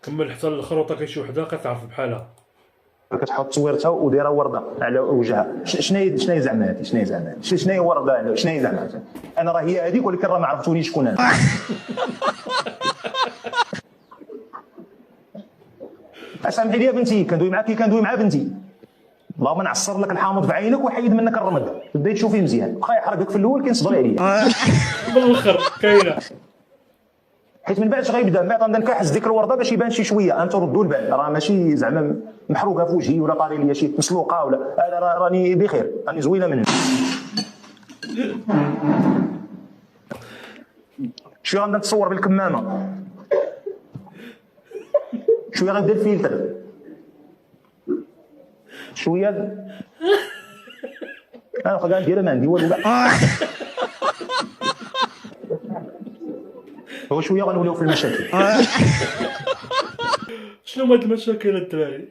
كمل حتى الخروطه كاين شي وحده كتعرف بحالها. كتحط تصويرتها ودايره ورده على وجهها. شنو هي زعما هذه؟ شنو هي ورده؟ شنو هي زعما؟ انا راه هي هذيك، ولكن راه ما عرفتونيش شكون انا. سامحي لي يا بنتي، كندوي مع بنتي. اللهم نعصر لك الحامض في عينك وحيد منك الرمد، تبداي تشوفي مزيان. واخا يحرقك في الاول كنصبري عليا. بالاخر كاينه، حيت من بعد غيبدا، من بعد غنبدا نكحس ديك الورده باش يبان شي شويه. انتم ردوا البال، راه ماشي زعما محروقه في وجهي ولا طاري ليا شي مسلوقه ولا انا راني بخير، راني زوينه منها. شويه غنبدا نتصور بالكمامه، شويه غندير فيلتر، شويه انا واخا نديرها ما عندي والو كاع. هو شويه غنوليو في المشاكل. شنو هاد المشاكل الدراري؟